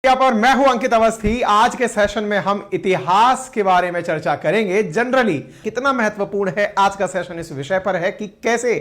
यहाँ पर मैं हूं अंकित अवस्थी। आज के सेशन में हम इतिहास के बारे में चर्चा करेंगे। जनरली कितना महत्वपूर्ण है आज का सेशन इस विषय पर है कि कैसे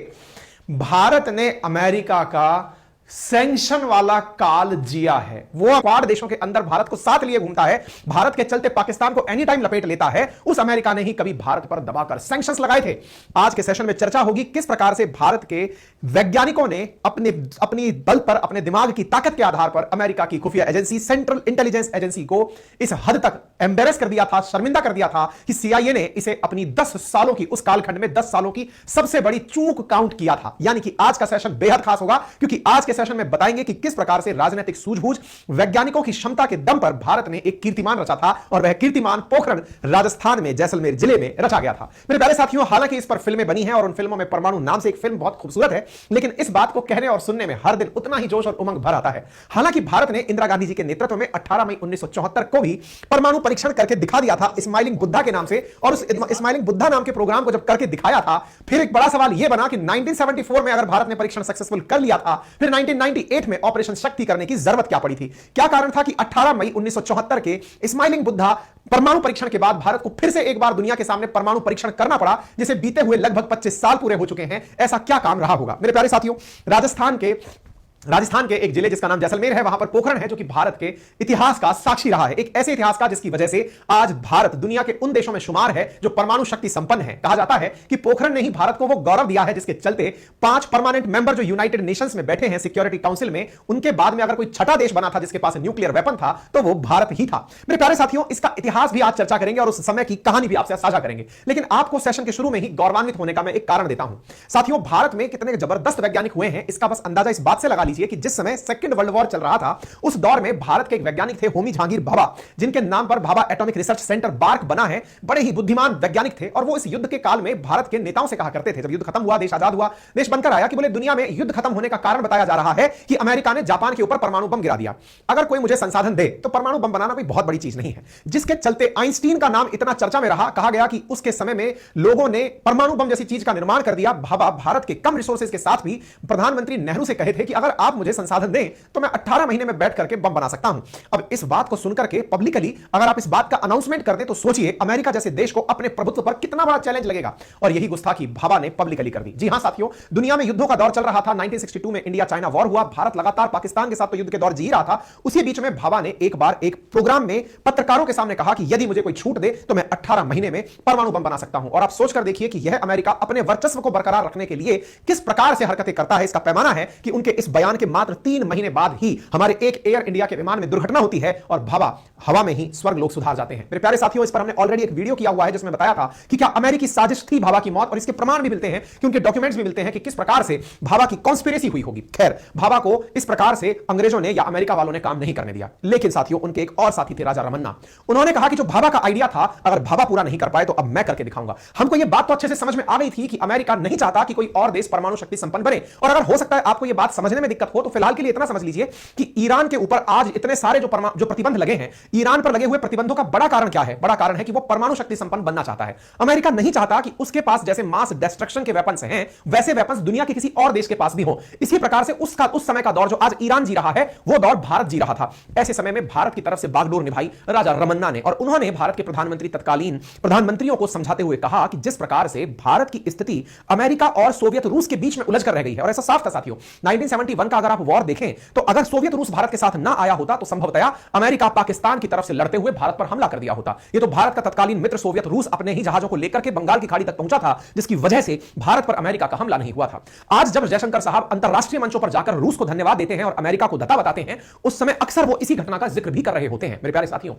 भारत ने अमेरिका का सैंक्शन वाला काल जिया है। वो क्वाड देशों के अंदर भारत को साथ लिए घूमता है, भारत के चलते पाकिस्तान को एनी टाइम लपेट लेता है। उस अमेरिका ने ही कभी भारत पर दबाकर सैंक्शंस लगाए थे। आज के सेशन में चर्चा होगी किस प्रकार से भारत के वैज्ञानिकों ने अपनी बल पर, अपने दिमाग की ताकत के आधार पर अमेरिका की खुफिया एजेंसी सेंट्रल इंटेलिजेंस एजेंसी को इस हद तक एम्बेरस कर दिया था, शर्मिंदा कर दिया था कि सीआईए ने इसे अपनी 10 सालों की, उस कालखंड में 10 सालों की सबसे बड़ी चूक काउंट किया था। यानी कि आज का सेशन बेहद खास होगा क्योंकि आज के सेशन में बताएंगे कि किस प्रकार से राजनीतिक सूझबूझ, वैज्ञानिकों की क्षमता के दम पर भारत ने एक कीर्तिमान रचा था और वह कीर्तिमान पोखरण राजस्थान में जैसलमेर जिले में रचा गया था। मेरे प्यारे साथियों, हालांकि इस पर फिल्में बनी हैं और उन फिल्मों में परमाणु नाम से एक फिल्म बहुत खूबसूरत है, लेकिन इस बात को कहने और सुनने में हर दिन उतना ही जोश और उमंग भर आता है। हालांकि भारत ने इंदिरा गांधी जी के नेतृत्व में 18 मई 1974 को भी परमाणु परीक्षण करके दिखा दिया था स्माइलिंग बुद्धा के नाम से, और उस स्माइलिंग बुद्धा नाम के प्रोग्राम को जब करके दिखाया था, फिर एक बड़ा सवाल यह बना कि 1974 में अगर भारत ने परीक्षण सक्सेसफुल कर लिया था, फिर 1998 में ऑपरेशन शक्ति करने की जरूरत क्या पड़ी थी? क्या कारण था कि 18 मई 1974 के स्माइलिंग बुद्धा परमाणु परीक्षण के बाद भारत को फिर से एक बार दुनिया के सामने परमाणु परीक्षण करना पड़ा, जिसे बीते हुए लगभग 25 साल पूरे हो चुके हैं? ऐसा क्या काम रहा होगा? मेरे प्यारे साथियों, राजस्थान के एक जिले जिसका नाम जैसलमेर है, वहां पर पोखरण है जो कि भारत के इतिहास का साक्षी रहा है। एक ऐसे इतिहास का जिसकी वजह से आज भारत दुनिया के उन देशों में शुमार है जो परमाणु शक्ति संपन्न है। कहा जाता है कि पोखरण ने ही भारत को वो गौरव दिया है जिसके चलते 5 परमानेंट मेंबर जो यूनाइटेड नेशंस में बैठे हैं सिक्योरिटी काउंसिल में, उनके बाद में अगर कोई छठा देश बना था जिसके पास न्यूक्लियर वेपन था तो वो भारत ही था। मेरे प्यारे साथियों, इसका इतिहास भी आज चर्चा करेंगे और उस समय की कहानी भी आपसे साझा करेंगे, लेकिन आपको सेशन के शुरू में ही गौरवान्वित होने का मैं एक कारण देता हूं। साथियों, भारत में कितने जबरदस्त वैज्ञानिक हुए हैं इसका बस अंदाजा इस बात से लगा लीजिए कि जिस समय सेकंड वर्ल्ड वॉर चल रहा था, उस दौर में भारत के एक वैज्ञानिक थे होमी जहांगीर भाभा, जिनके नाम पर Bhabha atomic research centre bark बना है। बड़े ही बुद्धिमान वैज्ञानिक थे और वो इस युद्ध के काल में भारत के नेताओं से कहा करते थे, जब युद्ध खत्म हुआ, देश आजाद हुआ, देश बनकर आया, कि बोले दुनिया में युद्ध खत्म होने का कारण बताया जा रहा है कि अमेरिका ने जापान के ऊपर परमाणु बम गिरा दिया। अगर कोई मुझे संसाधन दे तो परमाणु बम बनाना कोई बहुत बड़ी चीज नहीं है। जिसके चलते आइंस्टीन का नाम इतना चर्चा में रहा, कहा गया कि उसके समय में लोगों ने परमाणु बम जैसी चीज का निर्माण कर दिया। भाभा भारत के कम रिसोर्सेज के साथ भी प्रधानमंत्री नेहरू से कहे थे कि अगर आप मुझे संसाधन दें तो मैं 18 महीने में बैठ करके बम बना सकता हूं। अब इस बात को सुनकर के पब्लिकली अगर आप इस बात का अनाउंसमेंट कर दें तो सोचिए अमेरिका जैसे देश को अपने प्रभुत्व पर कितना बड़ा चैलेंज लगेगा, और यही गुस्ताखी भाभा ने पब्लिकली कर दी। जी हां साथियों, दुनिया में युद्धों का दौर चल रहा था। 1962 में इंडिया चाइना वॉर हुआ, भारत लगातार पाकिस्तान के साथ तो युद्ध के दौर जी रहा था। उसी बीच में भाभा ने एक बार एक प्रोग्राम में पत्रकारों के सामने कहा कि यदि मुझे कोई छूट दे तो मैं 18 महीने में परमाणु बम बना सकता हूं। और आप सोचकर देखिए कि यह अमेरिका अपने वर्चस्व को बरकरार रखने के लिए किस प्रकार से हरकतें करता है। इसका पैमाना है कि उनके इस बयान के मात्र 3 महीने बाद ही हमारे एक एयर इंडिया के विमान में दुर्घटना होती है और भाभा हवा में ही स्वर्ग लोक सुधार जाते हैं। मेरे प्यारे साथियों, इस पर हमने ऑलरेडी एक वीडियो किया हुआ है जिसमें बताया था कि क्या अमेरिकी साजिश थी भाभा की मौत, और इसके प्रमाण भी मिलते हैं कि उनके डॉक्यूमेंट्स भी मिलते हैं कि किस प्रकार से भाभा की कॉन्स्पिरेसी हुई होगी। खैर, भाभा को इस प्रकार से अंग्रेजों ने या अमेरिका वालों ने काम नहीं करने दिया। लेकिन साथियों, उनके एक और साथी थे, राजा रमन्ना। उन्होंने कहा कि जो भाभा का आइडिया था, अगर भाभा पूरा नहीं कर पाए तो अब मैं करके दिखाऊंगा। हमको यह बात तो अच्छे से समझ में आ गई थी कि अमेरिका नहीं चाहता कि कोई और देश परमाणु शक्ति संपन्न बने। और अगर हो सकता है आपको यह बात समझने में दिक्कत हो तो फिलहाल के लिए इतना समझ लीजिए कि ईरान के ऊपर आज इतने सारे जो प्रतिबंध लगे हैं, ईरान पर लगे हुए प्रतिबंधों का बड़ा कारण क्या है? बड़ा कारण है कि वो परमाणु शक्ति संपन्न बनना चाहता है। अमेरिका नहीं चाहता कि उसके पास जैसे मास डिस्ट्रक्शन के वेपन्स हैं, वैसे वेपन्स दुनिया के किसी और देश के पास भी हो। इसी प्रकार से उस समय का दौर जो आज ईरान जी रहा है, वो दौर भारत जी रहा था। ऐसे समय में भारत की तरफ से बागडोर निभाई राजा रमन्ना ने, और उन्होंने भारत के प्रधानमंत्री, तत्कालीन प्रधानमंत्रियों को समझाते हुए कहा कि जिस प्रकार से भारत की स्थिति अमेरिका और सोवियत रूस के बीच में उलझ कर रह गई है, और ऐसा साफ था साथियों, 1971 का अगर आप वॉर देखें तो अगर सोवियत रूस भारत के साथ ना आया होता तो संभवतया अमेरिका पाकिस्तान की तरफ से लड़ते हुए भारत पर हमला कर दिया होता। ये तो भारत का तत्कालीन मित्र सोवियत रूस अपने ही जहाजों को लेकर के बंगाल की खाड़ी तक पहुंचा था, जिसकी वजह से भारत पर अमेरिका का हमला नहीं हुआ था। आज जब जयशंकर साहब अंतरराष्ट्रीय मंचों पर जाकर रूस को धन्यवाद देते हैं और अमेरिका को धता बताते हैं, उस समय अक्सर वो इसी घटना का जिक्र भी कर रहे होते हैं। मेरे प्यारे साथियों,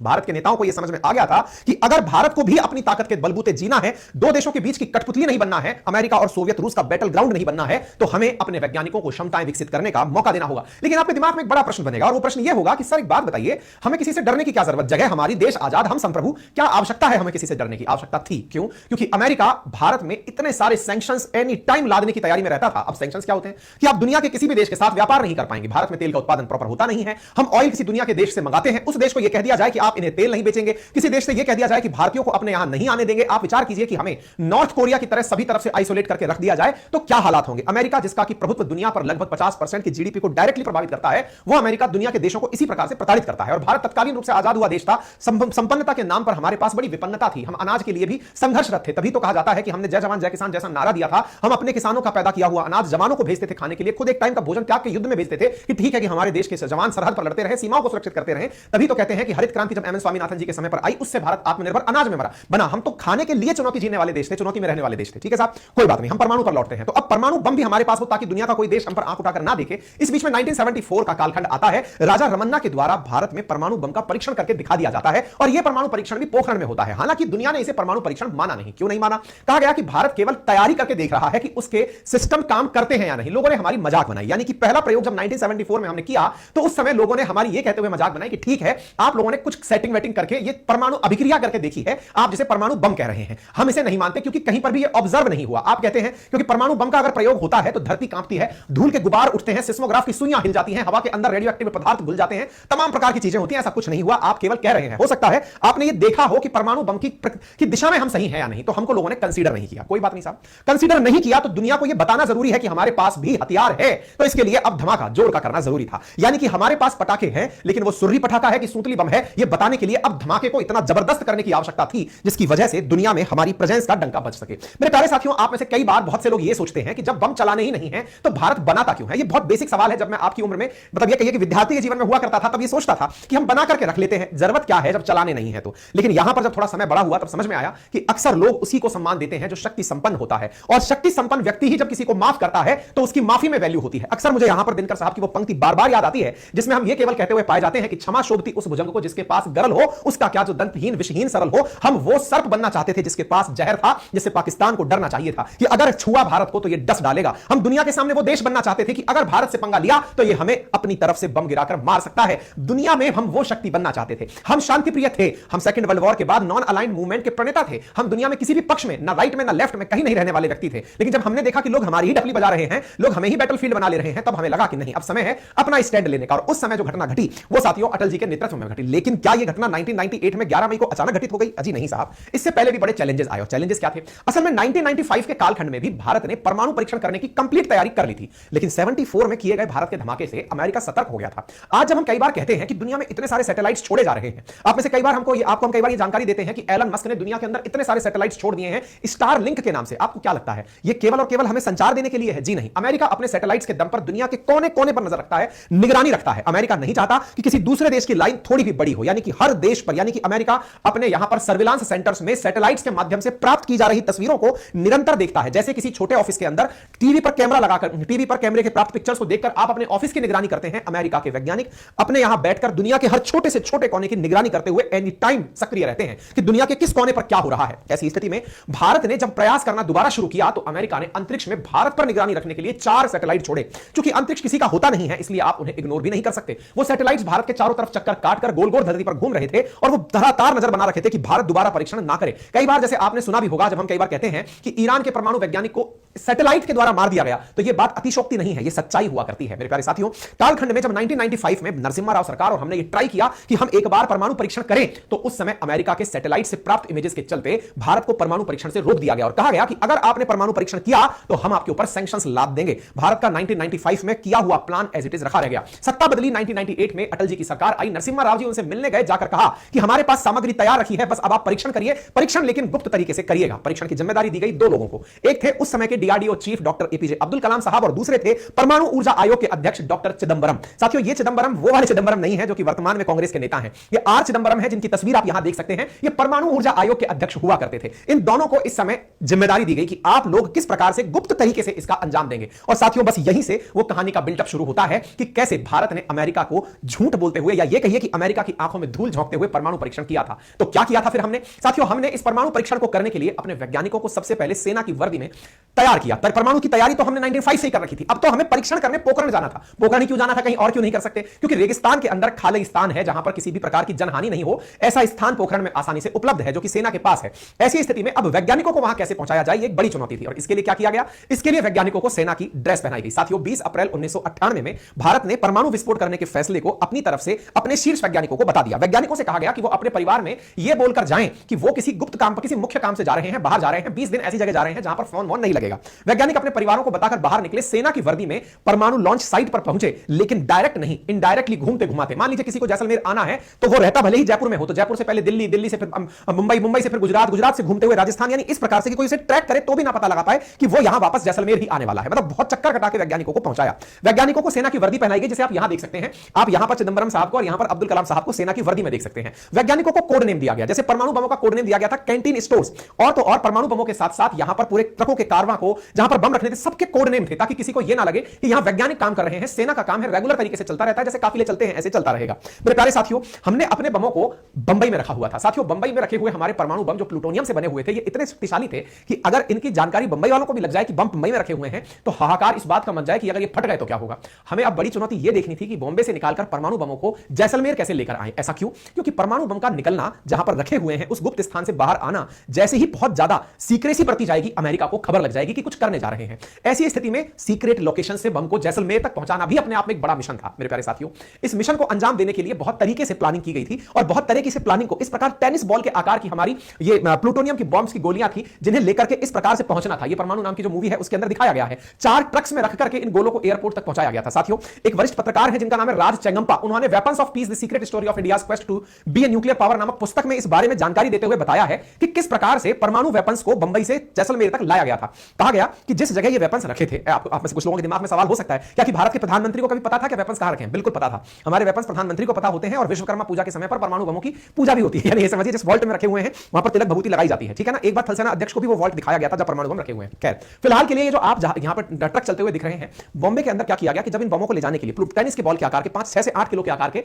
भारत के नेताओं को यह समझ में आ गया था कि अगर भारत को भी अपनी ताकत के बलबूते जीना है, दो देशों के बीच की कठपुतली नहीं बनना है, अमेरिका और सोवियत रूस का बैटल ग्राउंड नहीं बनना है, तो हमें अपने वैज्ञानिकों को क्षमताएं विकसित करने का मौका देना होगा। लेकिन आपके दिमाग में एक बड़ा प्रश्न बनेगा, और वो प्रश्न यह होगा कि सर एक बात बताइए, हमें किसी से डरने की क्या जरूरत? जगह हमारी, देश आजाद, हम संप्रभु, क्या आवश्यकता है हमें किसी से डरने की? आवश्यकता थी। क्यों? क्योंकि अमेरिका भारत में इतने सारे सैंक्शंस एनी टाइम लादने की तैयारी में रहता था। अब सैंक्शंस क्या होते हैं कि आप दुनिया के किसी भी देश के साथ व्यापार नहीं कर पाएंगे। भारत में तेल का उत्पादन प्रॉपर होता नहीं है, हम ऑयल किसी दुनिया के देश से मंगाते हैं, उस देश को यह कह दिया जाए कि आप इन्हें तेल नहीं बेचेंगे, किसी देश से यह कह दिया जाए कि भारतीयों को अपने यहां नहीं आने देंगे, आप विचार कीजिए कि हमें नॉर्थ कोरिया की तरह सभी तरफ से आइसोलेट करके रख दिया जाए तो क्या हालात होंगे। अमेरिका जिसका कि प्रभुत्व दुनिया पर लगभग 50% की जीडीपी को डायरेक्टली प्रभावित करता है, वो अमेरिका दुनिया के देशों को इसी प्रकार से प्रताड़ित करता है। और भारत तत्कालीन रूप से आजाद हुआ देश था, संपन्नता के नाम पर हमारे पास बड़ी विपन्नता थी, हम अनाज के लिए भी संघर्षरत थे। तभी तो कहा जाता है कि हमने जय जवान जय किसान जैसा नारा दिया था, हम अपने किसानों का पैदा किया हुआ अनाज जवानों को भेजते थे खाने के लिए, खुद एक टाइम का भोजन त्याग के युद्ध में भेजते थे कि ठीक है कि हमारे देश के जवान सरहद पर लड़ते रहे, सीमाओं को सुरक्षित करते रहे। तभी तो कहते हैं कि हरित क्रांति जब एम एन स्वामीनाथन जी के समय पर आई, उससे भारत आत्मनिर्भर अनाज में बना। हम तो खाने के लिए चुनौती जीने वाले देश थे, चुनौती में रहने वाले देश थे। ठीक है साहब, कोई बात नहीं, हम परमाणु पर लौटते हैं। तो अब परमाणु बम भी हमारे पास हो ताकि दुनिया का कोई देश हम पर आंख उठाकर ना देखे। इस बीच में 1974 का कालखंड आता है, राजा रमन्ना के द्वारा भारत में परमाणु बम का परीक्षण करके दिखा दिया जाता है और यह परमाणु परीक्षण भी पोखरण में होता है। हालांकि दुनिया ने इसे परमाणु परीक्षण माना नहीं। क्यों नहीं माना? कहा गया कि भारत केवल तैयारी करके देख रहा है कि उसके सिस्टम काम करते हैं या नहीं। लोगों ने हमारी मजाक बनाई, यानी कि पहला प्रयोग जब 1974 में हमने किया तो उस समय लोगों ने हमारी यह कहते हुए मजाक बनाई कि ठीक है, आप लोगों ने कुछ सेटिंग वेटिंग करके ये परमाणु अभिक्रिया करके देखी है, आप जिसे परमाणु बम कह रहे हैं। हम इसे नहीं मानते क्योंकि कहीं पर भी ये ऑब्जर्व नहीं हुआ। आप कहते हैं क्योंकि परमाणु बम का अगर प्रयोग होता है तो धरती कांपती है, धूल के गुबार उठते हैं, सिस्मोग्राफ की सुइयां हिल जाती हैं, हवा के अंदर रेडियो एक्टिव पदार्थ घुल जाते हैं, तमाम प्रकार की चीजें होती हैं। ऐसा कुछ नहीं हुआ, आप केवल कह रहे हैं। हो सकता है आपने ये देखा हो कि परमाणु बम की दिशा में हम सही हैं या नहीं, तो हमको लोगों ने कंसीडर नहीं किया। कोई बात नहीं साहब, कंसीडर नहीं किया तो दुनिया को यह बताना जरूरी है कि हमारे पास भी हथियार है, तो इसके लिए अब धमाका जोर का करना जरूरी था। यानी कि हमारे पास पटाखे हैं, लेकिन वो सुर्री पटाखा है कि सूतली बम है, यह बताने के लिए अब धमाके को इतना जबरदस्त करने की आवश्यकता थी जिसकी वजह से दुनिया में हमारी प्रेजेंस का डंका बज सके। मेरे प्यारे साथियों, आप में से कई बार बहुत से लोग ये सोचते हैं कि जब बम चलाने ही नहीं है तो भारत बनाता क्यों है। ये बहुत बेसिक सवाल है। जब मैं आपकी उम्र में, मतलब ये कहिए कि विद्यार्थी के जीवन में हुआ करता था, तब ये सोचता था कि हम बना करके रख लेते हैं, जरूरत क्या है जब चलाने नहीं है तो। लेकिन यहां पर जब थोड़ा समय बड़ा हुआ तब समझ में आया कि अक्सर लोग उसी को सम्मान देते हैं जो शक्ति संपन्न होता है, और शक्ति संपन्न व्यक्ति ही जब किसी को माफ करता है तो उसकी माफी में वैल्यू होती है। अक्सर मुझे यहां पर दिनकर साहब की वो पंक्ति बार बार याद आती है जिसमें हम ये केवल कहते हुए पाए जाते हैं कि क्षमा शोभती उस भुजंग को जिसके पास गरल हो, उसका क्या जो दंतहीन विषहीन सरल हो। हम वो सर्प बनना चाहते थे जिसके पास जहर था, जिससे पाकिस्तान को डरना चाहिए था कि अगर छुआ भारत को तो ये डस डालेगा। हम दुनिया के सामने वो देश बनना चाहते थे कि अगर भारत से पंगा लिया तो ये हमें अपनी तरफ से बम गिराकर मार सकता है। दुनिया में हम वो शक्ति बनना चाहते थे। हम शांति प्रिय थे, हम सेकंड वर्ल्ड वॉर के बाद नॉन अलाइंड मूवमेंट के प्रणेता थे। हम दुनिया में किसी भी पक्ष में, ना राइट में ना लेफ्ट में, कहीं नहीं रहने वाले व्यक्ति थे। लेकिन जब हमने देखा कि लोग हमारी ही डफली बजा रहे हैं, लोग हमें ही बैटलफील्ड बना ले रहे हैं, तब हमें लगा कि नहीं, अब समय है अपना स्टैंड लेने का। और उस समय जो घटना घटी वो साथियों अटल जी के नेतृत्व में घटी। लेकिन क्या यह घटना 1998 में 11 मई को अचानक घटित हो गई? अजी नहीं साहब, इससे पहले भी बड़े चैलेंजेस आए। चैलेंजेस क्या थे? असल में 1995 के कालखंड में भी भारत ने परमाणु परीक्षण करने की कंप्लीट तैयारी कर ली थी, लेकिन 74 में किए गए भारत के धमाके से अमेरिका सतर्क हो गया था। आज जब हम कई बार कहते हैं कि दुनिया में इतने सारे सैटेलाइट्स छोड़े जा रहे हैं, आप में से कई बार हम कई बार ये जानकारी देते हैं कि एलन मस्क ने दुनिया के अंदर इतने सारे सैटेलाइट्स छोड़ दिए हैं स्टार लिंक के नाम से। आपको क्या लगता है ये केवल और केवल हमें संचार देने के लिए है? जी नहीं, अमेरिका अपने सैटेलाइट्स के दम पर दुनिया के कोने कोने पर नजर रखता है, निगरानी रखता है। अमेरिका नहीं चाहता कि किसी दूसरे देश की लाइन थोड़ी भी बड़ी हो, यानी कि हर देश पर, यानी कि अमेरिका अपने यहां पर सर्विलांस सेंटर्स में सैटेलाइट्स के माध्यम से प्राप्त की जा रही तस्वीरों को निरंतर देखता है। जैसे किसी छोटे ऑफिस के अंदर टीवी पर कैमरा लगाकर, टीवी पर कैमरे के प्राप्त पिक्चर्स को देखकर आप अपने ऑफिस की निगरानी करते हैं, अमेरिका के वैज्ञानिक अपने यहां बैठकर दुनिया के हर छोटे से छोटे कोने की निगरानी करते हुए एनी टाइम सक्रिय रहते हैं कि दुनिया के किस कोने पर क्या हो रहा है। ऐसी स्थिति में भारत ने जब प्रयास करना दोबारा शुरू किया तो अमेरिका ने अंतरिक्ष में भारत पर निगरानी रखने के लिए 4 सैटेलाइट छोड़े। क्योंकि अंतरिक्ष किसी का होता नहीं है, इसलिए आप उन्हें इग्नोर भी नहीं कर सकते। वो सैटेलाइट्स भारत के चारों तरफ चक्कर काटकर गोल गोल धरती पर घूम रहे थे और वो लगातार नजर बना रखे थे कि भारत दोबारा परीक्षण ना करे। कई बार जैसे आपने सुना भी होगा, जब हम कई बार कहते हैं कि ईरान के परमाणु वैज्ञानिक को सैटेलाइट के द्वारा मार दिया गया, तो यह बात अतिशोक्ति नहीं है, यह सच्चाई हुआ करती है। मेरे प्यारे साथियों, कालखंड में जब 1995 में नरसिम्हा राव सरकार और हमने ये ट्राई किया कि हम एक बार परमाणु परीक्षण करें, तो उस समय अमेरिका के सैटेलाइट से प्राप्त इमेजेस के चलते भारत को परमाणु परीक्षण से रोक दिया गया और कहा गया कि अगर आपने परमाणु परीक्षण किया तो हम आपके ऊपर सैंक्शंस लाद देंगे। भारत का 1995 में किया हुआ प्लान एज इट इज रखा रह गया। सत्ता बदली 1998 में, अटल जी की सरकार आई, नरसिम्हा राव जी उनसे मिलने गए, जाकर कहा कि हमारे पास सामग्री तैयार रखी है, बस अब आप परीक्षण करिए, परीक्षण लेकिन गुप्त तरीके से करिएगा। परीक्षण की जिम्मेदारी दी गई 2 लोगों को। एक थे उस समय के DRDO chief doctor APJ Abdul Kalam साहब और दूसरे थे परमाणु ऊर्जा आयोग के अध्यक्ष डॉक्टर चिदंबरम। साथियों, ये चिदंबरम वो वाले चिदंबरम नहीं है जो कि वर्तमान में कांग्रेस के नेता हैं। ये आर चिदंबरम है जिनकी तस्वीर आप यहां देख सकते हैं। ये परमाणु ऊर्जा आयोग के अध्यक्ष हुआ करते थे। इन दोनों को इस समय जिम्मेदारी दी गई कि आप लोग किस प्रकार से गुप्त तरीके से इसका अंजाम देंगे। और साथियों, बस यहीं से वो कहानी का बिल्डअप शुरू होता है कि कैसे भारत ने अमेरिका को झूठ बोलते हुए, या ये कहिए कि अमेरिका की आंखों में धूल झोंकते हुए परमाणु परीक्षण किया था। तो क्या किया था फिर हमने? साथियों, हमने इस परमाणु परीक्षण को करने के लिए अपने वैज्ञानिकों को सबसे पहले सेना की वर्दी में तैयार तैयार किया। परमाणु की तैयारी तो हमने 1995 से ही कर रखी थी, अब तो हमें परीक्षण करने पोखरण जाना था। पोखरण क्यों जाना था, कहीं और क्यों नहीं कर सकते? क्योंकि रेगिस्तान के अंदर खालिस्तान है जहां पर किसी भी प्रकार की जनहानि नहीं हो, ऐसा स्थान पोखरण में आसानी से उपलब्ध है जो कि सेना के पास है। ऐसी स्थिति में अब वैज्ञानिकों को वहां कैसे पहुंचाया जाए, एक बड़ी चुनौती थी। और इसके लिए क्या किया गया? इसके लिए वैज्ञानिकों को सेना की ड्रेस पहनाई गई। साथियों, 20 अप्रैल 1998 में भारत ने परमाणु विस्फोट करने के फैसले को अपनी तरफ से अपने शीर्ष वैज्ञानिकों को बता दिया। वैज्ञानिकों से कहा गया कि वो अपने परिवार में यह बोलकर जाएं कि वो किसी गुप्त काम पर, किसी मुख्य काम से जा रहे हैं, बाहर जा रहे हैं, 20 दिन ऐसी जगह जा रहे हैं जहां पर फोन वोन नहीं लगेगा। वैज्ञानिक अपने परिवारों को बताकर बाहर निकले, सेना की वर्दी में परमाणु लॉन्च साइट पर पहुंचे, लेकिन डायरेक्ट नहीं, इनडायरेक्टली घूमते घुमाते। मान लीजिए किसी को जैसलमेर आना है तो वो रहता भले ही जयपुर में हो, तो जयपुर से पहले दिल्ली, दिल्ली से फिर मुंबई, मुंबई से फिर गुजरात, गुजरात से घूमते हुए राजस्थान, यानी इस प्रकार से कि कोई इसे ट्रैक करे तो भी ना पता लगा पाए कि वो यहां वापस जैसलमेर ही आने वाला है। मतलब बहुत चक्कर कटा के वैज्ञानिकों को पहुंचाया। वैज्ञानिकों को सेना की वर्दी पहनाई गई, जिसे आप यहां देख सकते हैं। आप यहां पर चिदंबरम साहब को और यहां पर अब्दुल कलाम साहब को सेना की वर्दी में देख सकते हैं। वैज्ञानिकों को कोड नेम दिया गया, जैसे परमाणु बमों का कोड नेम दिया गया था कैंटीन स्टोर्स, और तो और परमाणु बमों के साथ साथ यहां पर पूरे ट्रकों के कारवां को जहां पर बम रखने थे सबके कोड नेम थे, ताकि किसी को यह ना लगे कि यहां वैज्ञानिक काम कर रहे हैं। सेना का काम है रेगुलर तरीके से चलता रहता है, जैसे काफिले चलते हैं ऐसे चलता रहेगा। मेरे प्यारे साथियों, हमने अपने बमों को बंबई में रखा हुआ था। साथियों, बंबई में रखे हुए हमारे परमाणु बम जो प्लूटोनियम से बने हुए थे, ये इतने शक्तिशाली थे कि अगर इनकी जानकारी बंबई वालों को भी लग जाए कि बम बंबई में रखे हुए हैं, तो हाहाकार इस बात का मच जाए कि अगर ये फट गए तो क्या होगा। हमें अब बड़ी चुनौती यह देखनी थी कि बॉम्बे से निकालकर परमाणु बमों को जैसलमेर कैसे लेकर आए। ऐसा क्यों? क्योंकि परमाणु बम का निकलना, जहां पर रखे हुए हैं उस गुप्त स्थान से बाहर आना, जैसे ही बहुत ज्यादा सीक्रेसी बढ़ती जाएगी, अमेरिका को खबर लग जाएगी कि कुछ करने जा रहे हैं। ऐसी स्थिति में सीक्रेट लोकेशन से बम को जैसलमेर तक पहुंचाना भी अपने आप में एक बड़ा मिशन था। मेरे प्यारे साथियों, इस मिशन को अंजाम देने के लिए बहुत तरीके से प्लानिंग की गई थी, और बहुत तरीके से प्लानिंग को इस प्रकार टेनिस बॉल के आकार की हमारी ये प्लूटोनियम की बॉम्ब्स की गोलियां थी, जिन्हें लेकर के इस प्रकार से पहुंचना था। ये परमाणु नाम की जो मूवी है उसके अंदर दिखाया गया है। 4 ट्रक्स में रख करके इन गोलों को एयरपोर्ट तक पहुंचाया गया था। साथियों, एक वरिष्ठ पत्रकार है जिनका नाम है राज चेंगम्पा, उन्होंने weapons of peace the secret story of India's quest to be a nuclear power नामक पुस्तक में इस बारे में जानकारी देते हुए बताया है कि किस प्रकार से परमाणु वेपन्स को बंबई से जैसलमेर तक लाया गया था। कहा गया कि जिस जगह ये वेपन्स रखे थे, आप में से कुछ लोगों के दिमाग में सवाल हो सकता है, क्या कि भारत के प्रधानमंत्री को कभी पता था कि वेपन्स कहां रखे हैं? बिल्कुल पता था। हमारे वेपन्स प्रधानमंत्री को पता होते हैं, और विश्वकर्मा पूजा के समय पर परमाणु बमों की पूजा भी होती है। यानी ये समझिए जिस वॉल्ट में रखे हुए हैं वहां पर तिलक भभूति लगाई जाती है, ठीक है ना। एक बार थल सेना अध्यक्ष को भी वो वॉल्ट दिखाया गया था जब परमाणु बम रखे हुए हैं। खैर, फिलहाल के लिए ये जो आप यहां पर ट्रक चलते हुए दिख रहे हैं, बॉम्बे के अंदर क्या किया गया कि जब इन बमों को ले जाने के लिए टेनिस के बॉल के आकार के 6 से 8 किलो के आकार के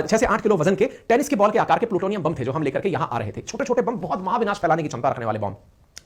6 से 8 किलो वजन के टेनिस के बॉल के आकार के प्लूटोनियम बम थे जो हम लेकर के यहां आ रहे थे। छोटे छोटे बम, बहुत महाविनाश फैलाने की क्षमता रखने वाले बम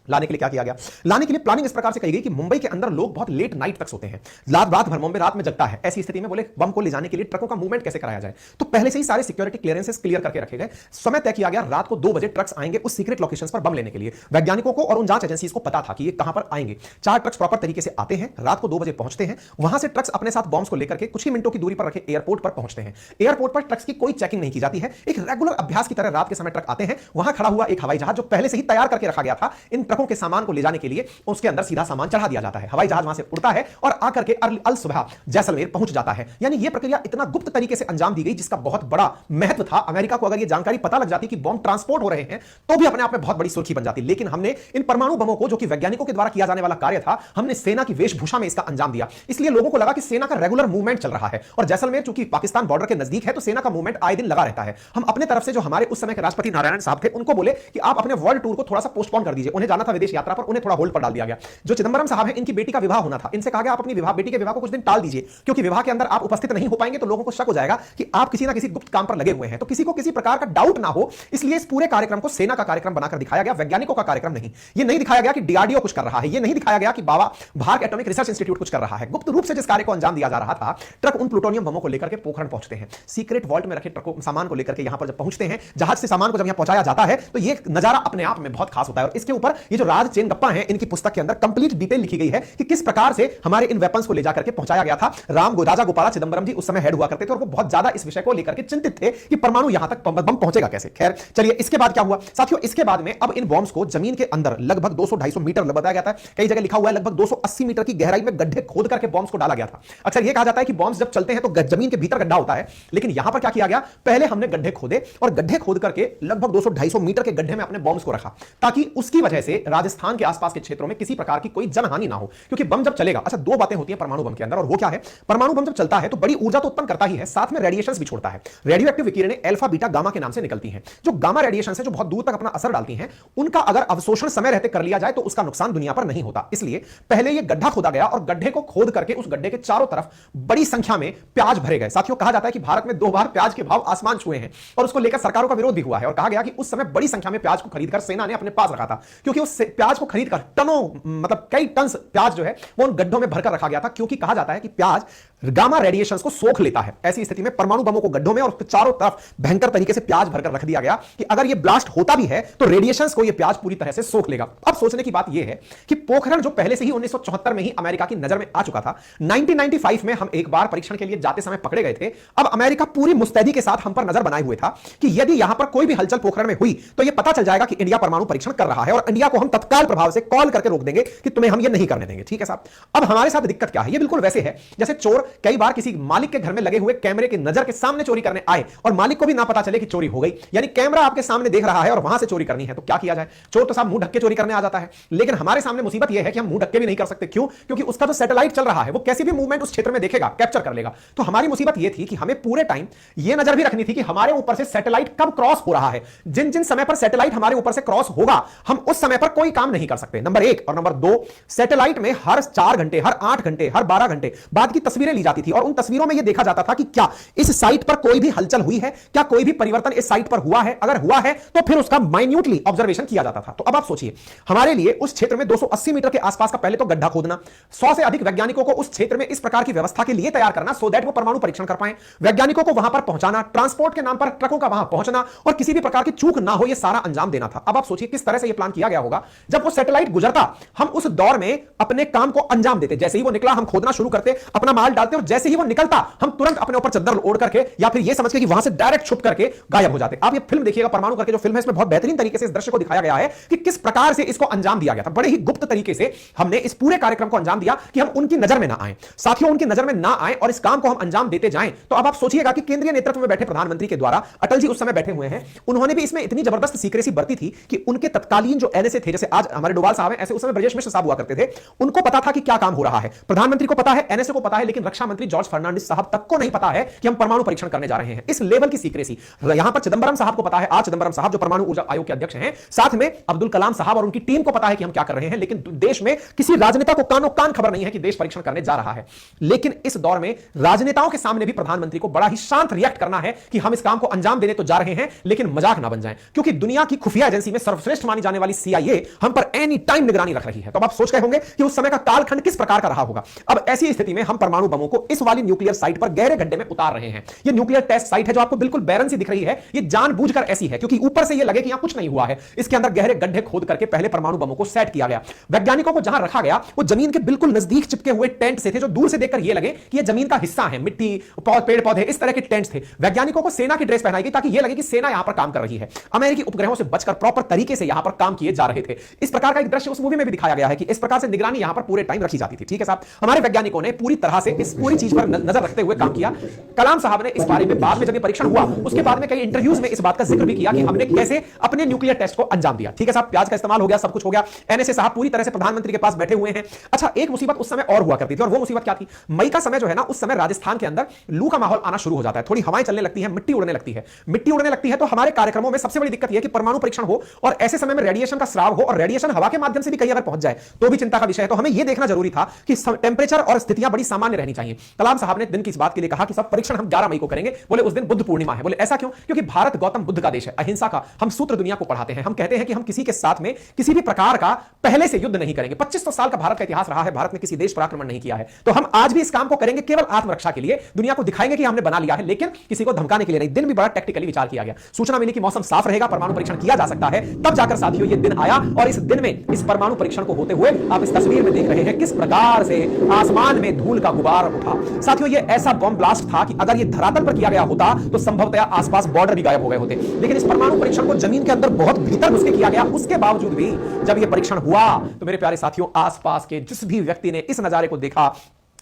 लाने के लिए क्या किया गया? लाने के लिए प्लानिंग इस प्रकार से की गई कि मुंबई के अंदर लोग बहुत लेट नाइट तक सोते हैं, रात भर मुंबई रात में जगता है। ऐसी स्थिति में बोले बम को ले जाने के लिए ट्रकों का मूवमेंट कैसे कराया जाए? तो पहले से ही सारे सिक्योरिटी क्लियरेंसेस क्लियर करके रखे गए। समय तय किया गया, रात को 2 बजे ट्रक्स आएंगे उस सीक्रेट लोकेशंस पर बम लेने के लिए। वैज्ञानिकों को और उन जांच एजेंसीज को पता था कि ये कहां पर आएंगे। 4 ट्रक्स प्रॉपर तरीके से आते हैं, रात को 2 बजे पहुंचते हैं। वहां से ट्रक्स अपने साथ बॉम्ब्स को लेकर के कुछ ही मिनटों की दूरी पर रखे एयरपोर्ट पर पहुंचते हैं। एयरपोर्ट पर ट्रक्स की कोई चेकिंग नहीं की जाती है। एक रेगुलर अभ्यास की तरह रात के समय ट्रक आते हैं। वहां खड़ा हुआ एक हवाई जहाज जो पहले से ही तैयार करके रखा गया था इन ट्रकों के सामान को ले के लिए, उसके अंदर सीधा सामान चढ़ा दिया जाता है। हवाई जहाज वहां से उड़ता है और आकर के अल सुबह जैसलमेर पहुंच जाता है। यानी यह प्रक्रिया इतना गुप्त तरीके से अंजाम दी गई जिसका बहुत बड़ा महत्व था। अमेरिका को अगर यह जानकारी पता लग जाती कि बॉम्ब ट्रांसपोर्ट हो रहे हैं तो भी अपने आप में बहुत बड़ी सुर्खी बन जाती। लेकिन हमने इन परमाणु बमों को, जो कि वैज्ञानिकों के द्वारा किया जाने वाला कार्य था, हमने सेना की वेशभूषा में इसका अंजाम दिया। इसलिए लोगों को लगा कि सेना का रेगुलर मूवमेंट चल रहा है, और जैसलमेर चूंकि पाकिस्तान बॉर्डर के नजदीक है तो सेना का मूवमेंट आए दिन लगा रहता है। हम अपने तरफ से जो हमारे उस समय के राष्ट्रपति नारायण साहब थे उनको बोले कि आप अपने वर्ल्ड टूर को थोड़ा सा पोस्टपोन कर दीजिए। उन्हें जाना था विदेश यात्रा पर, उन्हें थोड़ा होल्ड पर डाल दिया गया। जो चिदंबरम साहब हैं, इनकी बेटी का विवाह होना था, इनसे कहा गया आप अपनी बेटी के विवाह को कुछ दिन टाल दीजिए, क्योंकि विवाह के अंदर आप उपस्थित नहीं हो पाएंगे तो लोगों को शक हो जाएगा कि आप किसी ना किसी गुप्त काम पर लगे हुए हैं, तो किसी को किसी प्रकार का डाउट ना हो। इसलिए इस पूरे कार्यक्रम को सेना का कार्यक्रम बनाकर दिखाया गया, वैज्ञानिकों का कार्यक्रम नहीं। यह नहीं दिखाया गया कि डीआरडीओ कुछ कर रहा है, यह नहीं दिखाया गया कि बाबा भारत एटॉमिक रिसर्च इंस्टीट्यूट कुछ कर रहा है। गुप्त रूप से जिस कार्य को अंजाम दिया जा रहा था, ट्रक उन प्लूटोनियम बमों को लेकर के पोखरण पहुंचते हैं। सीक्रेट वॉल्ट में रखे ट्रकों सामान को लेकर के यहां पर जब पहुंचते हैं, जहाज से सामान को जब यहां पहुंचाया जाता है, तो यह नजारा अपने आप में बहुत खास होता है। और इसके ऊपर ये जो राज चेंगप्पा हैं, इनकी पुस्तक के अंदर कंप्लीट डिटेल लिखी गई है कि किस प्रकार से हमारे इन वेपन्स को ले जाकर के पहुंचाया गया था। राजा गोपाला चिदंबरम जी उस समय हेड हुआ करते थे और वो बहुत ज्यादा इस विषय को लेकर के चिंतित थे कि परमाणु यहां तक बम पहुंचेगा कैसे। खैर चलिए, इसके बाद क्या हुआ साथियों? इसके बाद में अब इन बॉम्ब्स को जमीन के अंदर लगभग 200-250 मीटर बताया गया था, कई जगह लिखा हुआ है लगभग 280 मीटर की गहराई में गड्ढे खोद करके बॉम्ब्स को डाला गया था। अक्सर यह कहा जाता है कि बॉम्ब्स जब चलते हैं तो जमीन के भीतर गड्ढा होता है, लेकिन यहां पर क्या किया गया, पहले हमने गड्ढे खोदे और गड्ढे खोद करके लगभग 200-250 मीटर के गड्ढे में अपने बॉम्ब्स को रखा, ताकि उसकी वजह से राजस्थान के आसपास के क्षेत्रों में किसी प्रकार की कोई जनहानि ना हो। क्योंकि बम जब चलेगा, अच्छा, 2 बातें होती हैं परमाणु बम के अंदर, और वो क्या है? परमाणु बम जब चलता है तो बड़ी ऊर्जा तो उत्पन्न करता ही है, साथ में रेडिएशंस भी छोड़ता है। रेडियो एक्टिव विकिरणें अल्फा बीटा गामा के नाम से निकलती हैं। जो गामा रेडिएशन है, जो बहुत दूर तक अपना असर डालती हैं, उनका अगर अवशोषण समय रहते कर लिया जाए तो उसका नुकसान दुनिया पर नहीं होता। इसलिए पहले यह गड्ढा खोदा गया और गड्ढे को खोद करके उस गड्ढे के चारों तरफ बड़ी संख्या में प्याज भरे गए। साथियों, कहा जाता है कि भारत में 2 बार प्याज के भाव आसमान छुए हैं और उसको लेकर सरकारों का विरोध भी हुआ है, और कहा गया कि उस समय बड़ी संख्या में प्याज को खरीदकर सेना ने अपने पास रखा था, क्योंकि वो उस प्याज को खरीद कर टनों, मतलब कई टन प्याज जो है वो उन गड्ढों में भरकर रखा गया था, क्योंकि कहा जाता है कि प्याज गामा रेडिएशंस को सोख लेता है। ऐसी स्थिति में परमाणु बमों को गड्ढों में और चारों तरफ भयंकर तरीके से प्याज भरकर रख दिया गया कि अगर ये ब्लास्ट होता भी है तो रेडिएशंस को ये प्याज पूरी तरह से सोख लेगा। अब सोचने की बात यह है कि पोखरण जो पहले से ही 1974 में ही अमेरिका की नजर में आ चुका था, 1995 में हम एक बार परीक्षण के लिए जाते समय पकड़े गए थे। अब अमेरिका पूरी मुस्तैदी के साथ हम पर नजर बनाए हुए था कि यदि यहां पर कोई भी हलचल पोखरण में हुई तो यह पता चल जाएगा कि इंडिया परमाणु परीक्षण कर रहा है और इंडिया को हम तत्काल प्रभाव से कॉल करके रोक देंगे कि तुम्हें हम ये नहीं करने देंगे। ठीक है साहब। अब हमारे साथ दिक्कत क्या है? ये बिल्कुल वैसे है जैसे चोर कई बार किसी मालिक के घर में लगे हुए कैमरे की नजर के सामने चोरी करने आए और मालिक को भी ना पता चले कि चोरी हो गई, यानी कैमरा आपके सामने देख रहा है और वहां से चोरी करनी है, तो क्या किया जाए? चोर तो साहब मुंह ढक के चोरी करने आ जाता है, लेकिन हमारे सामने मुसीबत यह है कि हम मुंह ढक के भी नहीं कर सकते। क्यों? क्योंकि उसका जो सैटेलाइट चल रहा है वो कैसी भी मूवमेंट उस क्षेत्र में देखेगा, कैप्चर कर लेगा। तो हमारी मुसीबत यह थी कि हमें पूरे टाइम यह नजर भी रखनी थी कि हमारे ऊपर से सैटेलाइट कब क्रॉस हो रहा है। जिन जिन समय पर सैटेलाइट हमारे ऊपर से क्रॉस होगा हम उस समय पर कोई काम नहीं कर सकते, नंबर 1। और नंबर 2, सैटेलाइट में हर 4 घंटे, हर 8 घंटे, हर 12 घंटे बाद की तस्वीरें ली जाती थी और उन तस्वीरों में यह देखा जाता था कि क्या इस साइट पर कोई भी हलचल हुई है, क्या कोई भी परिवर्तन इस साइट पर हुआ है, अगर हुआ है तो फिर उसका माइन्यूटली ऑब्जर्वेशन किया जाता था। तो अब आप सोचिए, हमारे लिए उस क्षेत्र में 280 मीटर के आसपास का पहले तो गड्ढा खोदना, 100 से अधिक वैज्ञानिकों को उस क्षेत्र में इस प्रकार की व्यवस्था के लिए तैयार करना सो दैट वो परमाणु परीक्षण कर पाए, वैज्ञानिकों को वहां पर पहुंचाना, ट्रांसपोर्ट के नाम पर ट्रकों का वहां पहुंचना और किसी भी प्रकार की चूक ना हो, यह सारा अंजाम देना था। अब आप सोचिए किस तरह से यह प्लान किया गया होगा। जब वो सैटेलाइट गुजरता हम उस दौर में अपने काम को अंजाम देते, जैसे ही वो निकला हम खोदना शुरू करते, अपना माल डालते और जैसे ही वो निकलता हम तुरंत अपने ऊपर चद्दर ओढ़ करके या फिर ये समझ के कि वहां से डायरेक्ट छुप करके गायब हो जाते। आप ये फिल्म देखिएगा परमाणु करके जो फिल्म है, इसमें बहुत बेहतरीन तरीके से इस दृश्य को दिखाया गया है कि किस प्रकार से इसको अंजाम दिया गया था। बड़े ही गुप्त तरीके से हमने इस पूरे कार्यक्रम को अंजाम दिया कि हम उनकी नजर में ना आए, साथियों उनकी नजर में ना आए और इस काम को हम अंजाम देते जाएं। तो अब आप सोचिएगा कि केंद्रीय नेतृत्व में बैठे प्रधानमंत्री के द्वारा, अटल जी उस समय बैठे हुए हैं, उन्होंने भी इसमें इतनी जबरदस्त सीक्रेसी बरती थी कि उनके तत्कालीन जो एनएसए थे, जैसे आज हमारे डोभाल साहब हैं, ऐसे उस समय ब्रजेश मिश्र साहब हुआ करते थे, उनको पता था कि क्या काम हो रहा है, प्रधानमंत्री को पता है, एनएसए को पता है, लेकिन रक्षा मंत्री जॉर्ज फर्नांडिस साहब तक को नहीं पता है कि हम परमाणु परीक्षण करने जा रहे हैं। इस लेवल की सीक्रेसी यहां पर चिदंबरम साहब को पता है, आज चिदंबरम साहब जो परमाणु ऊर्जा आयोग के अध्यक्ष हैं, साथ में अब्दुल कलाम साहब और उनकी टीम को पता है कि हम क्या कर रहे हैं, लेकिन देश में किसी राजनेता को कानो कान खबर नहीं है कि देश परीक्षण करने जा रहा है। लेकिन इस दौर में राजनेताओं के सामने भी प्रधानमंत्री को बड़ा ही शांत रिएक्ट करना है कि हम इस काम को अंजाम देने तो जा रहे हैं, लेकिन मजाक ना बन जाए, क्योंकि दुनिया की खुफिया एजेंसी में सर्वश्रेष्ठ मानी जाने वाली सीआईए हम पर एनी टाइम निगरानी रख रही है। तो अब आप सोच रहे होंगे कि उस समय का कालखंड किस प्रकार का रहा होगा। अब ऐसी स्थिति में हम परमाणु बमों को इस वाली न्यूक्लियर साइट पर गहरे गड्ढे में उतार रहे हैं। यह न्यूक्लियर टेस्ट साइट है जो आपको बिल्कुल बैरन सी दिख रही है, यह जानबूझकर ऐसी है क्योंकि ऊपर से यह लगे कि यहां कुछ नहीं हुआ है। इसके अंदर गहरे गड्ढे खोद करके पहले परमाणु बमों को सेट किया गया। वैज्ञानिकों को जहां रखा गया वो जमीन के बिल्कुल नजदीक चिपके हुए टेंट से थे, जो दूर से देखकर यह लगे कि यह जमीन का हिस्सा है, मिट्टी, पेड़ पौधे, इस तरह के टेंट्स थे। वैज्ञानिकों को सेना की ड्रेस पहनाई गई ताकि यह लगे कि सेना यहां पर काम कर रही है। अमेरिकी उपग्रहों से बचकर प्रॉपर तरीके से यहां पर काम किए जा रहे थे। इस प्रकार का एक दृश्य उस मूवी में भी दिखाया गया है कि इस प्रकार से निगरानी यहां पर पूरे टाइम रखी जाती थी। ठीक है साहब, हमारे वैज्ञानिकों ने पूरी तरह से इस पूरी चीज पर नजर रखते हुए काम किया। कलाम साहब ने इस बारे में बाद में जब ये परीक्षण हुआ उसके बाद में कई इंटरव्यूज में इस बात का जिक्र भी किया कि हमने कैसे अपने न्यूक्लियर टेस्ट को अंजाम दिया। ठीक है साहब, प्याज का इस्तेमाल हो गया, सब कुछ हो गया, एनएसए साहब पूरी तरह से प्रधानमंत्री के पास बैठे हुए हैं। अच्छा, एक मुसीबत उस समय और हुआ करती थी और वो मुसीबत क्या थी? मई का समय जो है ना, उस समय राजस्थान के अंदर लू का माहौल आना शुरू हो जाता है, थोड़ी हवाएं चलने लगती है, मिट्टी उड़ने लगती है। मिट्टी उड़ने लगती है तो हमारे कार्यक्रमों में सबसे बड़ी दिक्कत यह है कि परमाणु परीक्षण हो और ऐसे समय में रेडिएशन का स्राव हो और रेडिएशन हवा के माध्यम से भी कहीं अगर पहुंच जाए तो भी चिंता का विषय है। तो हमें यह देखना जरूरी था कि टेंपरेचर और स्थितियां बड़ी सामान्य रहनी चाहिए। कलाम साहब ने दिन की इस बात के लिए कहा कि सब परीक्षण हम 11 मई को करेंगे। बोले उस दिन बुद्ध पूर्णिमा है। बोले ऐसा क्यों? क्योंकि भारत गौतम बुद्ध का देश है, अहिंसा का। हम सूत्र दुनिया को पढ़ाते हैं। हम कहते हैं कि हम किसी के साथ में किसी भी प्रकार का पहले से युद्ध नहीं करेंगे। 2500 साल का भारत का इतिहास रहा है, भारत ने किसी देश पर आक्रमण नहीं किया है। तो हम आज भी इस काम को करेंगे केवल आत्मरक्षा के लिए, दुनिया को दिखाएंगे कि हमने बना लिया है, लेकिन किसी को धमकाने के लिए नहीं। दिन भी बड़ा टेक्निकली विचार किया गया। सूचना मिली कि मौसम साफ रहेगा, परमाणु परीक्षण किया जा सकता है, तब जाकर साथियों ये दिन आया। और इस दिन में इस परमाणु परीक्षण को होते हुए आप इस तस्वीर में देख रहे हैं किस प्रकार से आसमान में धूल का गुबार उठा। साथियों ये ऐसा बम ब्लास्ट था कि अगर ये धरातल पर किया गया होता तो संभवतः आसपास बॉर्डर भी गायब हो गए होते। लेकिन इस परमाणु परीक्षण को जमीन के अंदर बहुत भीतर घुस के किया गया। उसके बावजूद भी जब यह परीक्षण हुआ तो मेरे प्यारे साथियों, आसपास के जिस भी व्यक्ति ने इस नजारे को देखा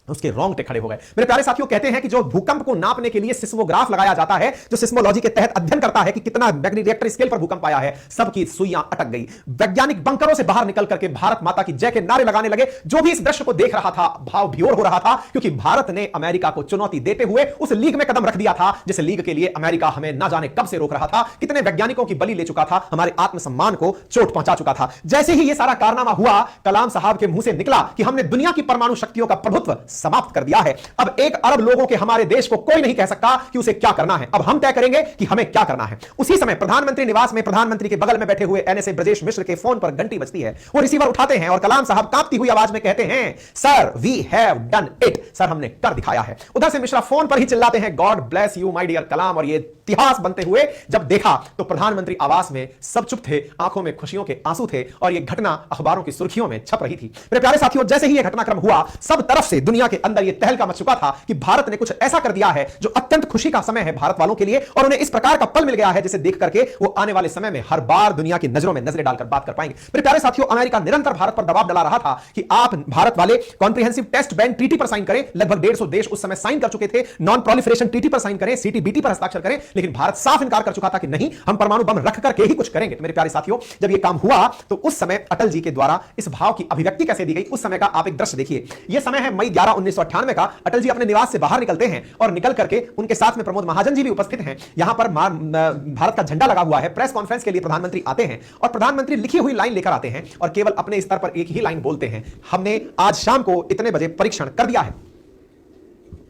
उसके रोंगटे खड़े हो गए। मेरे प्यारे साथियों, कहते हैं कि जो भूकंप को नापने के लिए सिस्मोग्राफ लगाया जाता है, जो सिस्मोलॉजी के तहत अध्ययन करता है कि कितना मैग्नीट्यूड स्केल पर भूकंप आया है, सबकी सुइयां अटक गई। वैज्ञानिक बंकरों से बाहर निकल करके भारत माता की जय के नारे लगाने लगे। जो भी इस दृश्य को देख रहा था भाव भ्योर हो रहा था, क्योंकि भारत ने अमेरिका को चुनौती देते हुए उस लीग में कदम रख दिया था जिस लीग के लिए अमेरिका हमें ना जाने कब से रोक रहा था, कितने वैज्ञानिकों की बलि ले चुका था, हमारे आत्मसम्मान को चोट पहुंचा चुका था। जैसे ही यह सारा कारनामा हुआ, कलाम साहब के मुंह से निकला कि हमने दुनिया की परमाणु शक्तियों का प्रभुत्व समाप्त कर दिया है। अब 1 अरब लोगों के हमारे देश को कोई नहीं कह सकता कि उसे क्या करना है। अब हम तय करेंगे कि हमें क्या करना है। उसी समय प्रधानमंत्री निवास में प्रधानमंत्री के बगल में बैठे हुए एनएसए ब्रजेश मिश्र के फोन पर घंटी बजती है। वो रिसीवर उठाते हैं और कलाम साहब कांपती हुई आवाज में कहते हैं, sir we have done it, sir हमने कर दिखाया है। उधर से मिश्रा फोन पर ही चिल्लाते हैं, God bless you my dear Kalam. और ये इतिहास बनते हुए जब देखा तो प्रधानमंत्री आवास में सब चुप थे, आंखों में खुशियों के आंसू थे और यह घटना अखबारों की सुर्खियों में छप रही थी। मेरे प्यारे साथियों, जैसे ही यह घटनाक्रम हुआ, सब तरफ से दुनिया के अंदर यह तहलका मच चुका था कि भारत ने कुछ ऐसा कर दिया है जो अत्यंत खुशी का समय है भारत वालों के लिए, और उन्हें इस प्रकार का पल मिल गया है जिसे देख करके वो आने वाले समय में हर बार दुनिया की नजरों में नजरें डालकर बात कर पाएंगे। मेरे प्यारे साथियों, अमेरिका निरंतर भारत पर दबाव डाला रहा था कि आप भारत वाले कॉम्प्रिहेंसिव टेस्ट बैन ट्रीटी पर साइन करें। लगभग 150 देश उस समय साइन कर चुके थे। नॉन प्रोलिफरेशन ट्रीटी पर साइन करें, सीटीबीटी पर हस्ताक्षर करें, लेकिन भारत साफ इनकार कर चुका था कि नहीं, हम परमाणु बम रख करके ही कुछ करेंगे। तो मेरे प्यारे साथियों, जब यह काम हुआ तो उस समय अटल जी के द्वारा इस भाव की अभिव्यक्ति कैसे दी गई, उस समय का आप एक दृश्य देखिए। यह समय है मई 11, 1998 का। अटल जी अपने निवास से बाहर निकलते हैं और निकल करके उनके साथ में प्रमोद महाजन जी भी उपस्थित हैं। यहां पर भारत का झंडा लगा हुआ है। प्रेस कॉन्फ्रेंस के लिए प्रधानमंत्री आते हैं और प्रधानमंत्री लिखी हुई लाइन लेकर आते हैं और केवल अपने स्तर पर एक ही लाइन बोलते हैं, हमने आज शाम को इतने बजे परीक्षण कर दिया है।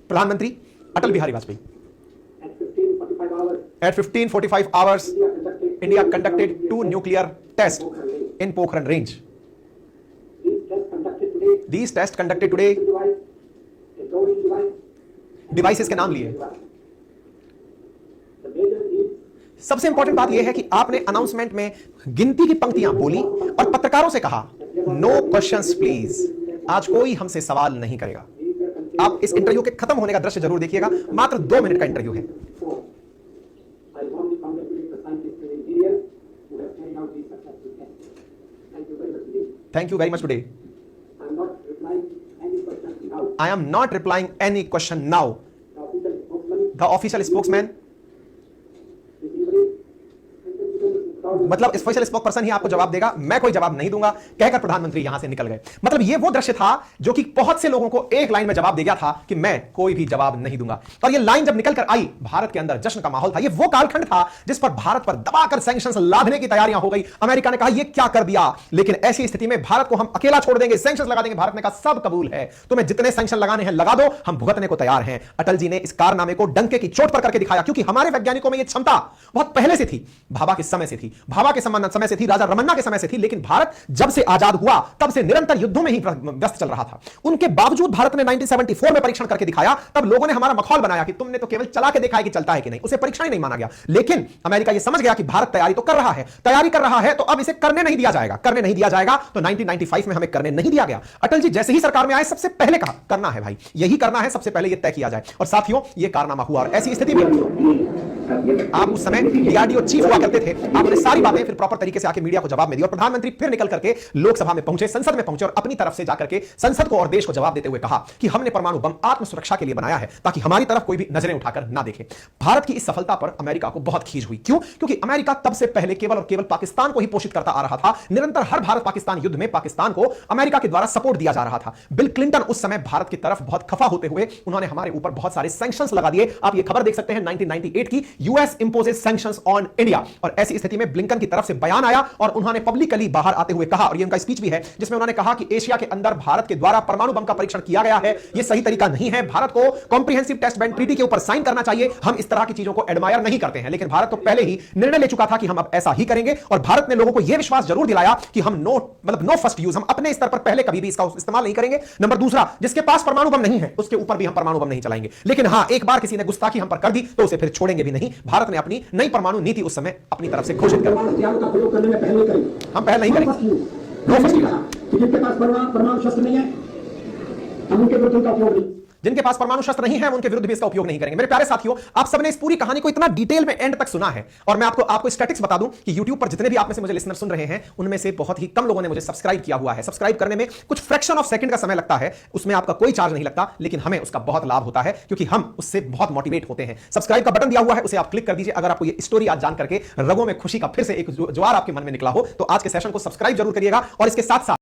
प्रधानमंत्री Atal Bihari Vajpayee, at 15:45 hours India conducted 2 nuclear tests in Pokhran range. These tests conducted today, devices के नाम लिए। सबसे इंपॉर्टेंट बात यह है कि आपने अनाउंसमेंट में गिनती की पंक्तियां बोली और पत्रकारों से कहा, नो क्वेश्चंस प्लीज, आज कोई हमसे सवाल नहीं करेगा। आप इस इंटरव्यू के खत्म होने का दृश्य जरूर देखिएगा, मात्र 2 मिनट का इंटरव्यू है। Thank you very much today. I am not replying any question now. The official spokesman, मतलब स्पेशल स्पोक पर्सन ही आपको जवाब देगा, मैं कोई जवाब नहीं दूंगा, कहकर प्रधानमंत्री यहां से निकल गए। मतलब ये वो दृश्य था जो कि बहुत से लोगों को एक लाइन में जवाब दे गया था कि मैं कोई भी जवाब नहीं दूंगा। और ये लाइन जब निकल कर आई, भारत के अंदर जश्न का माहौल था। ये वो कालखंड था जिस पर भारत पर दबाकर सैंक्शंस लादने की तैयारियां हो गई। अमेरिका ने कहा ये क्या कर दिया, लेकिन ऐसी स्थिति में भारत को हम अकेला छोड़ देंगे, सैंक्शंस लगा देंगे। भारत ने कहा सब कबूल है, तुम्हें जितने सैंक्शन लगाने हैं लगा दो, हम भुगतने को तैयार हैं। अटल जी ने इस कारनामे को डंके की चोट पर करके दिखाया, क्योंकि हमारे वैज्ञानिकों में यह क्षमता बहुत पहले से थी, भाभा के समय से थी, भाभा के समय से थी, राजा रमन्ना के समय से थी। लेकिन भारत जब से आजाद हुआ तब से निरंतर युद्धों में ही व्यस्त चल रहा था। उनके बावजूद भारत ने 1974 में परीक्षण करके दिखाया। तब लोगों ने हमारा मखौल बनाया कि तुमने तो केवल चला के देखा है कि चलता है कि नहीं, उसे परीक्षण ही नहीं माना गया। लेकिन अमेरिका यह समझ गया कि भारत तैयारी तो कर रहा है, तैयारी कर रहा है, तो अब इसे करने नहीं दिया जाएगा, करने नहीं दिया जाएगा। तो 1995 में हमें करने नहीं दिया गया। अटल जी जैसे ही सरकार में आए, सबसे पहले कहा करना है भाई, यही करना है, सबसे पहले यह तय किया जाए। और साथियों, यह कारनामा हुआ। और ऐसी स्थिति में आप उस समय डीआरडीओ चीफ हुआ करते थे, आपने सारी बातें फिर प्रॉपर तरीके से आके मीडिया को जवाब में दी। और प्रधानमंत्री फिर निकल करके लोकसभा में पहुंचे, संसद में पहुंचे और अपनी तरफ से जाकर के संसद को और देश को जवाब देते हुए कहा कि हमने परमाणु बम आत्म सुरक्षा के लिए बनाया है, ताकि हमारी तरफ कोई भी नजरें उठाकर ना देखे। भारत की इस सफलता पर अमेरिका को बहुत खींच हुई। क्यों? क्योंकि अमेरिका तब से पहले केवल और केवल पाकिस्तान को ही पोषित करता आ रहा था। निरंतर हर भारत पाकिस्तान युद्ध में पाकिस्तान को अमेरिका के द्वारा सपोर्ट दिया जा रहा था। बिल क्लिंटन उस समय भारत की तरफ बहुत खफा होते हुए उन्होंने हमारे ऊपर बहुत सारे सैंक्शंस लगा दिए। आप ये खबर देख सकते हैं 1998 की, US imposes sanctions on India. और ऐसी स्थिति में ब्लिंकन की तरफ से बयान आया और उन्होंने पब्लिकली बाहर आते हुए कहा, और ये उनका स्पीच भी है, जिसमें उन्होंने कहा कि एशिया के अंदर भारत के द्वारा परमाणु बम का परीक्षण किया गया है, यह सही तरीका नहीं है। भारत को कॉम्प्रिहेंसिव टेस्ट बैन ट्रीटी के ऊपर साइन करना चाहिए। हम इस तरह की चीजों को एडमायर नहीं करते हैं, लेकिन भारत तो पहले ही निर्णय ले चुका था कि हम अब ऐसा ही करेंगे। और भारत ने लोगों को यह विश्वास जरूर दिलाया कि हम नो फर्स्ट यूज, हम अपने स्तर पर पहले कभी भी इसका इस्तेमाल नहीं करेंगे। नंबर दूसरा, जिसके पास परमाणु बम नहीं है उसके ऊपर भी हम परमाणु बम नहीं चलाएंगे। लेकिन हां, एक बार किसी ने गुस्ताखी हम पर कर दी तो उसे फिर छोड़ेंगे भी नहीं। भारत ने अपनी नई परमाणु नीति उस समय अपनी तरफ से घोषित कर, हम पहल नहीं करेंगे। नो फर्स्ट यूज, जिनके पास परमाणु शस्त्र नहीं है हम उनके विरुद्ध का उपयोग नहीं, जिनके पास परमाणु शस्त्र नहीं है उनके विरुद्ध भी इसका उपयोग नहीं करेंगे। मेरे प्यारे साथियों, आप सबने इस पूरी कहानी को इतना डिटेल में एंड तक सुना है। और मैं आपको स्टैटिस्टिक्स बता दूं कि YouTube पर जितने भी आप में से मुझे लिसनर सुन रहे हैं, उनमें से बहुत ही कम लोगों ने मुझे सब्सक्राइब किया हुआ है। सब्सक्राइब करने में कुछ फ्रैक्शन ऑफ सेकंड का समय लगता है, उसमें आपका कोई चार्ज नहीं लगता, लेकिन हमें उसका बहुत लाभ होता है क्योंकि हम उससे बहुत मोटिवेट होते हैं। सब्सक्राइब का बटन दिया हुआ है, उसे आप क्लिक कर दीजिए। अगर आपको ये स्टोरी आज जान करके रगों में खुशी का फिर से एक ज्वार आपके मन में निकला हो तो आज के सेशन को सब्सक्राइब जरूर करिएगा। और इसके साथ साथ